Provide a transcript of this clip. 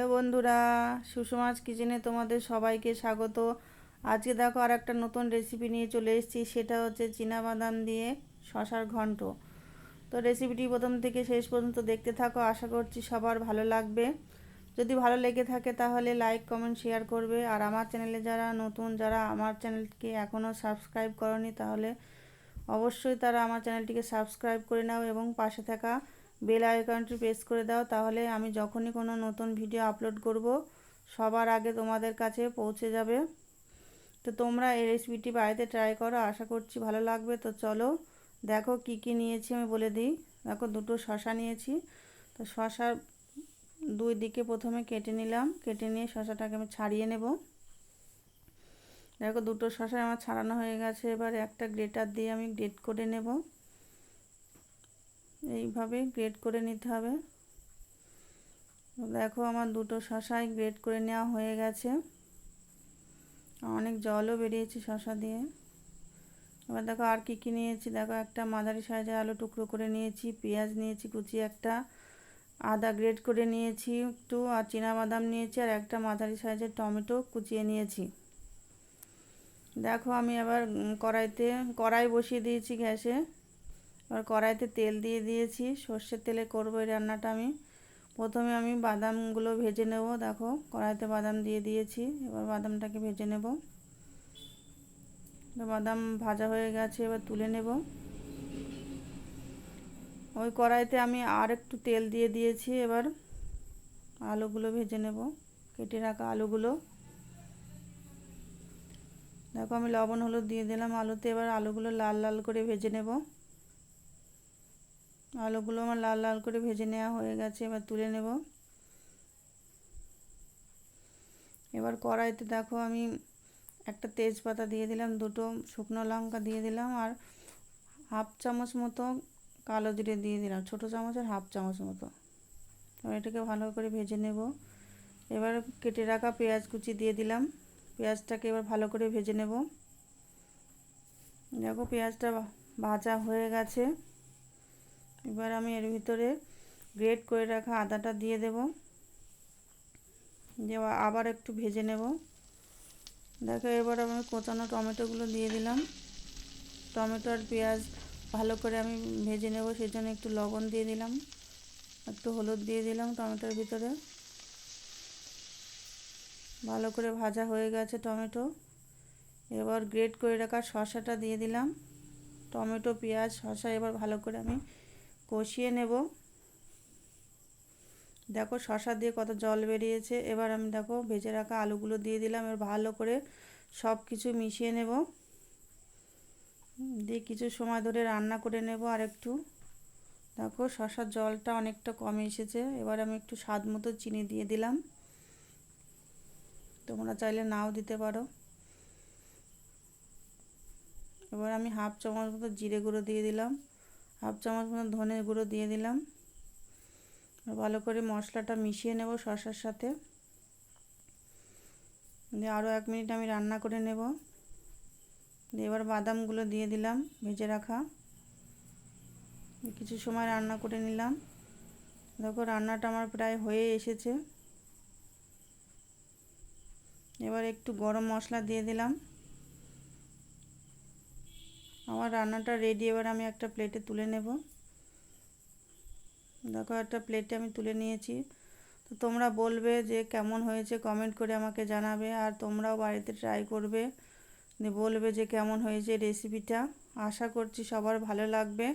Hello বন্ধুরা, সুষমাস কিচেনে তোমাদের সবাইকে স্বাগত। আজকে দেখো আর একটা নতুন রেসিপি নিয়ে চলে এসেছি, সেটা হচ্ছে চীনাবাদাম দিয়ে শশার ঘন্ট। তো রেসিপিটি প্রথম থেকে শেষ পর্যন্ত দেখতে থাকো, আশা করছি সবার ভালো লাগবে। যদি ভালো লেগে থাকে তাহলে লাইক কমেন্ট শেয়ার করবে। আর আমার চ্যানেলে যারা নতুন, যারা আমার চ্যানেলকে এখনও সাবস্ক্রাইব করনি, তাহলে অবশ্যই তারা আমার চ্যানেলটিকে সাবস্ক্রাইব করে নাও এবং পাশে থাকা বেল আইকনটি প্রেস করে দাও, তাহলে আমি যখনই কোনো নতুন ভিডিও আপলোড করব সবার আগে তোমাদের কাছে পৌঁছে যাবে। তো তোমরা এই রেসিপিটি বাড়িতে ট্রাই করো, আশা করছি ভালো লাগবে। তো চলো দেখো কি কি নিয়েছি আমি বলে দিই। দেখো দুটো শশা নিয়েছি। তো শশার দুই দিকে প্রথমে কেটে নিলাম, কেটে নিয়ে শশাটাকে আমি ছাড়িয়ে নেব। দেখো দুটো শশা আমার ছাড়ানো হয়ে গেছে। এবার একটা গ্রেটার দিয়ে আমি গ্রেট করে নেব। এইভাবে গ্রেট করে নিতে হবে। দেখো আমার দুটো শশাই গ্রেট করে নেওয়া হয়ে গেছে। অনেক জলও বেরিয়েছে শশা দিয়ে। এবার দেখো আর কি কি নিয়েছি। দেখো একটা মাঝারি সাইজের আলু টুকরো করে নিয়েছি, পেঁয়াজ নিয়েছি কুচি একটা, আদা গ্রেট করে নিয়েছি একটু, আর চীনাবাদাম নিয়েছি, আর একটা মাঝারি সাইজের টমেটো কুচিয়ে নিয়েছি। দেখো আমি আবার কড়াই বসিয়ে দিয়েছি গ্যাসে। এবার কড়াইতে তেল দিয়ে দিয়েছি, সর্ষের তেলে করবো এই রান্নাটা আমি। প্রথমে আমি বাদামগুলো ভেজে নেব। দেখো কড়াইতে বাদাম দিয়ে দিয়েছি, এবার বাদামটাকে ভেজে নেব। বাদাম ভাজা হয়ে গেছে, এবার তুলে নেব। ওই কড়াইতে আমি আর একটু তেল দিয়ে দিয়েছি। এবার আলুগুলো ভেজে নেব, কেটে রাখা আলুগুলো। দেখো আমি লবণ হলুদ দিয়ে দিলাম আলুতে। এবার আলুগুলো লাল লাল করে ভেজে নেব। আলুগুলো আমার লাল লাল করে ভেজে নেওয়া হয়ে গেছে, এবার তুলে নেব। এবার কড়াইতে দেখো আমি একটা তেজপাতা দিয়ে দিলাম, দুটো শুকনো লঙ্কা দিয়ে দিলাম, আর হাফ চামচ মতো কালো জিরে দিয়ে দিলাম, ছোটো চামচের হাফ চামচ মতো। এবার এটাকে ভালো করে ভেজে নেব। এবার কেটে রাখা পেঁয়াজ কুচি দিয়ে দিলাম, পেঁয়াজটাকে এবার ভালো করে ভেজে নেব। দেখো পেঁয়াজটা ভাজা হয়ে গেছে। এবার আমি এর ভিতরে গ্রেট করে রাখা আদাটা দিয়ে দেব, দিয়ে আবার একটু ভেজে নেব। দেখো এবার আমি কোচানো টমেটোগুলো দিয়ে দিলাম। টমেটো আর পেঁয়াজ ভালো করে আমি ভেজে নেব, সেই জন্য একটু লবণ দিয়ে দিলাম, একটু হলুদ দিয়ে দিলাম টমেটোর ভিতরে। ভালো করে ভাজা হয়ে গেছে টমেটো। এবার গ্রেট করে রাখা শসাটা দিয়ে দিলাম। টমেটো পেঁয়াজ শসা এবার ভালো করে আমি কষিয়ে নেব। দেখো শসা দিয়ে কত জল বেরিয়েছে। এবার আমি দেখো ভেজে রাখা আলুগুলো দিয়ে দিলাম। এবার ভালো করে সব কিছু মিশিয়ে নেব, দিয়ে কিছু সময় ধরে রান্না করে নেব আর একটু। দেখো শসার জলটা অনেকটা কমে এসেছে। এবার আমি একটু স্বাদ মতো চিনি দিয়ে দিলাম, তোমরা চাইলে নাও দিতে পারো। এবার আমি হাফ চামচ মতো জিরে গুঁড়ো দিয়ে দিলাম, হাফ চামচ মতো ধনে গুঁড়ো দিয়ে দিলাম। ভালো করে মশলাটা মিশিয়ে নেব শসার সাথে, দিয়ে আরও 1 মিনিট আমি রান্না করে নেব। দিয়ে এবার বাদামগুলো দিয়ে দিলাম ভেজে রাখা, কিছু সময় রান্না করে নিলাম। দেখো রান্নাটা আমার প্রায় হয়ে এসেছে। এবার একটু গরম মশলা দিয়ে দিলাম। আমার রান্নাটা রেডি। এবার আমি একটা প্লেটে তুলে নেব। দেখো একটা প্লেটে আমি তুলে নিয়েছি। তো তোমরা বলবে যে কেমন হয়েছে, কমেন্ট করে আমাকে জানাবে। আর তোমরাও বাড়িতে ট্রাই করবে, বলবে যে কেমন হয়েছে রেসিপিটা। আশা করছি সবার ভালো লাগবে।